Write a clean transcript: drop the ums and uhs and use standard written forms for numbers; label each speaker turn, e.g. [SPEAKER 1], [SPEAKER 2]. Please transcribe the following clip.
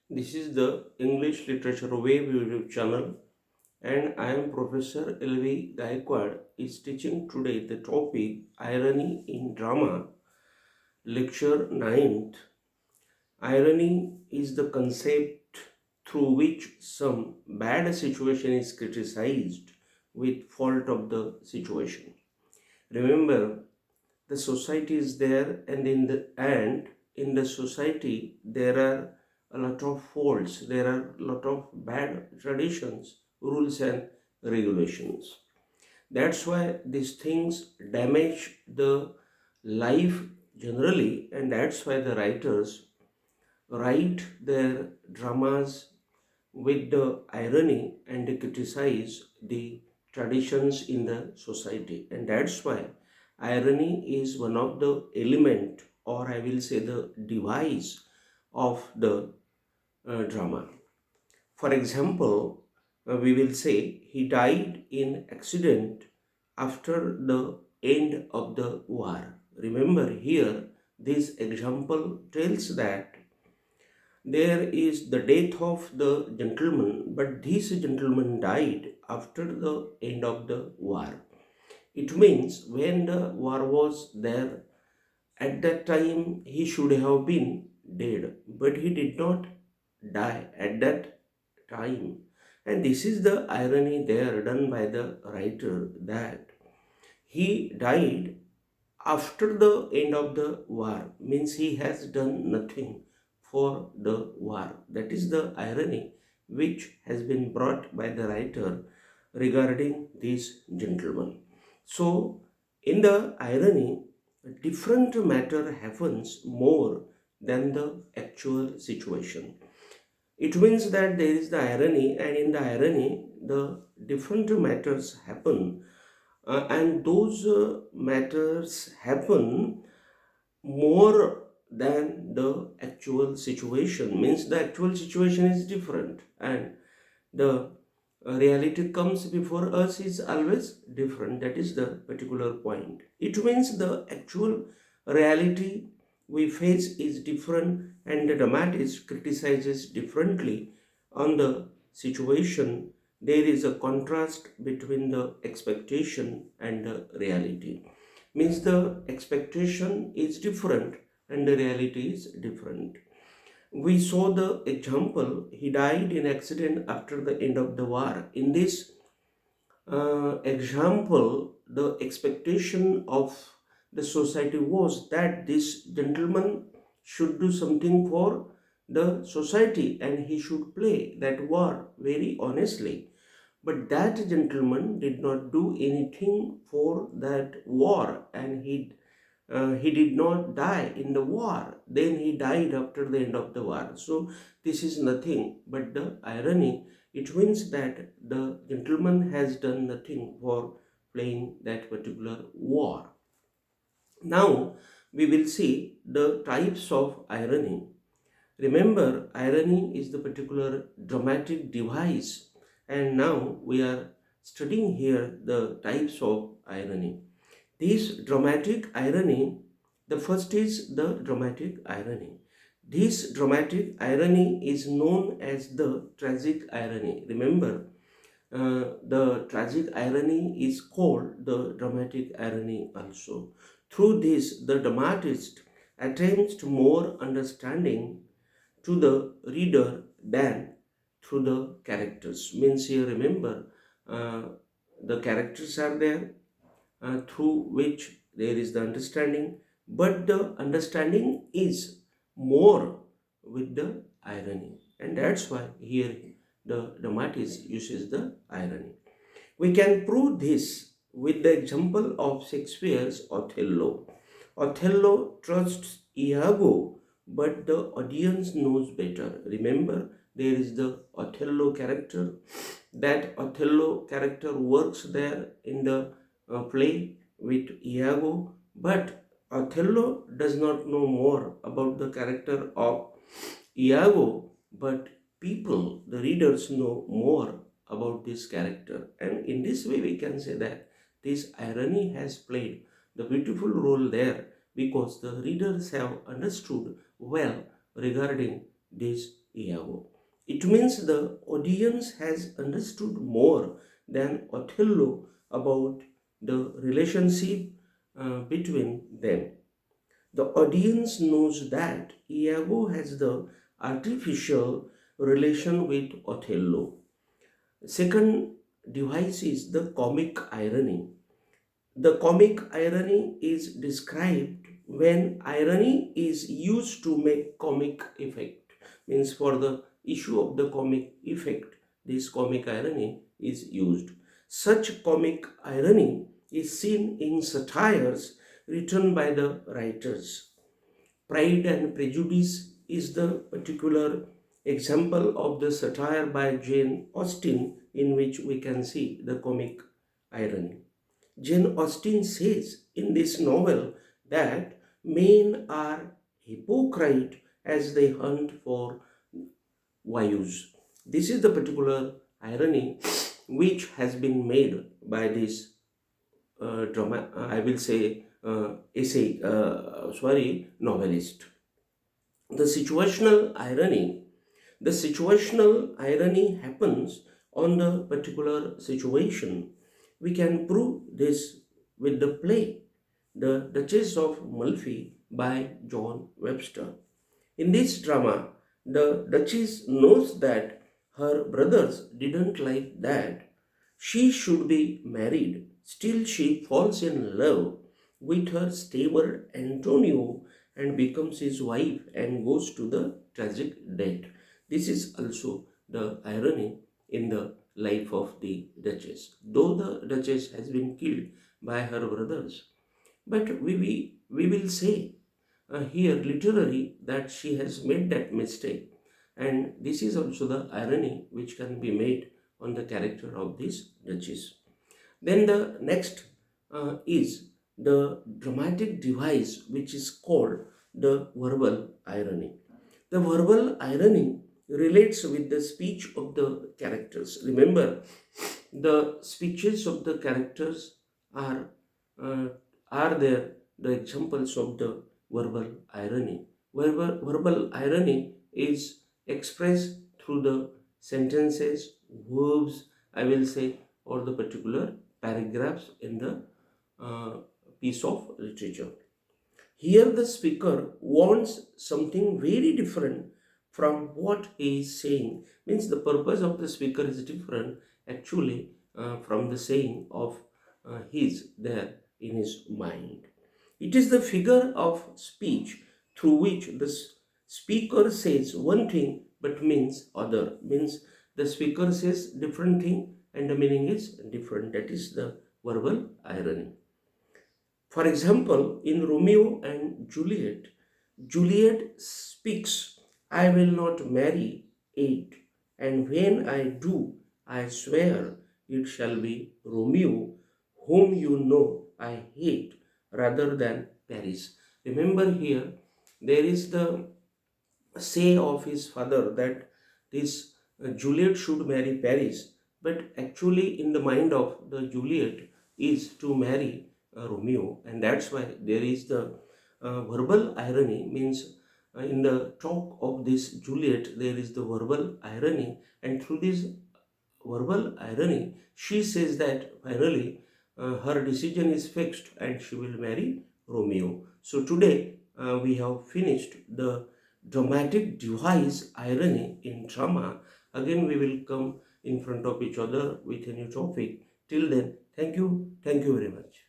[SPEAKER 1] This is the English Literature Web YouTube channel, and I am Professor L.B.Gayakawad is teaching today the topic Irony in Drama, Lecture 9th. Irony is the concept through which some bad situation is criticized with fault of the situation. Remember, the society is there, and in the society there are a lot of faults, there are a lot of bad traditions, rules and regulations. That's why these things damage the life generally, and that's why the writers write their dramas with the irony and they criticize the traditions in the society. And that's why irony is one of the element, or I will say the device of the drama. For example, we will say he died in accident after the end of the war. Remember here, this example tells that there is the death of the gentleman, but this gentleman died after the end of the war. It means when the war was there, at that time he should have been dead, but he did not die at that time. And this is the irony there done by the writer, that he died after the end of the war, means he has done nothing for the war. That is the irony which has been brought by the writer regarding this gentleman. So, in the irony, a different matter happens more than the actual situation. It means that there is the irony, and in the irony, the different matters happen, and those matters happen more than the actual situation. Means the actual situation is different, and the reality comes before us is always different. That is the particular point. It means the actual reality we face is different, and the dramatist criticizes differently on the situation. There is a contrast between the expectation and the reality. Means the expectation is different and the reality is different. We saw the example, he died in accident after the end of the war. In this example, the expectation of the society was that this gentleman should do something for the society and he should play that war very honestly. But that gentleman did not do anything for that war, and he did not die in the war. Then he died after the end of the war. So this is nothing but the irony. It means that the gentleman has done nothing for playing that particular war. Now we will see the types of irony. Remember, irony is the particular dramatic device, and now we are studying here the types of irony. This dramatic irony, the first is the dramatic irony. This dramatic irony is known as the tragic irony. Remember, the tragic irony is called the dramatic irony also. Through this, the dramatist attempts to more understanding to the reader than through the characters. Means here, remember, uh, the characters are there through which there is the understanding, but the understanding is more with the irony, and that's why here the dramatist uses the irony. We can prove this with the example of Shakespeare's Othello. Othello trusts Iago, but the audience knows better. Remember, there is the Othello character. That Othello character works there in the play with Iago, but Othello does not know more about the character of Iago, but people, the readers, know more about this character. And in this way, we can say that this irony has played the beautiful role there because the readers have understood well regarding this Iago. It means the audience has understood more than Othello about the relationship between them. The audience knows that Iago has the artificial relation with Othello. Second device is the comic irony. The comic irony is described when irony is used to make comic effect. Means for the issue of the comic effect, this comic irony is used. Such comic irony is seen in satires written by the writers. Pride and Prejudice is the particular example of the satire by Jane Austen in which we can see the comic irony. Jane Austen says in this novel that men are hypocrite as they hunt for wives. This is the particular irony which has been made by this I will say novelist. The the situational irony happens on the particular situation. We can prove this with the play, The Duchess of Malfi by John Webster. In this drama, the Duchess knows that her brothers didn't like that she should be married. Still, she falls in love with her stable Antonio and becomes his wife and goes to the tragic death. This is also the irony in the life of the Duchess. Though the Duchess has been killed by her brothers, but we will say here literally that she has made that mistake, and this is also the irony which can be made on the character of this Duchess. Then the next is the dramatic device which is called the verbal irony. The verbal irony relates with the speech of the characters. Remember, the speeches of the characters are uh, there the examples of the verbal irony. Verbal irony is expressed through the sentences, verbs, I will say, or the particular paragraphs in the uh, piece of literature. Here, the speaker wants something very different from what he is saying. Means the purpose of the speaker is different actually from the saying of his there in his mind. It is the figure of speech through which the speaker says one thing but means other. Means the speaker says different thing and the meaning is different. That is the verbal irony. For example, in Romeo and Juliet, Juliet speaks, I will not marry it, and when I do, I swear it shall be Romeo, whom you know I hate, rather than Paris. Remember here, there is the say of his father that this Juliet should marry Paris, but actually in the mind of the Juliet is to marry Romeo, and that's why there is the verbal irony. Means in the talk of this Juliet there is the verbal irony, and through this verbal irony she says that finally her decision is fixed and she will marry Romeo. So today we have finished the dramatic device irony in drama. Again we will come in front of each other with a new topic. Till then, thank you very much.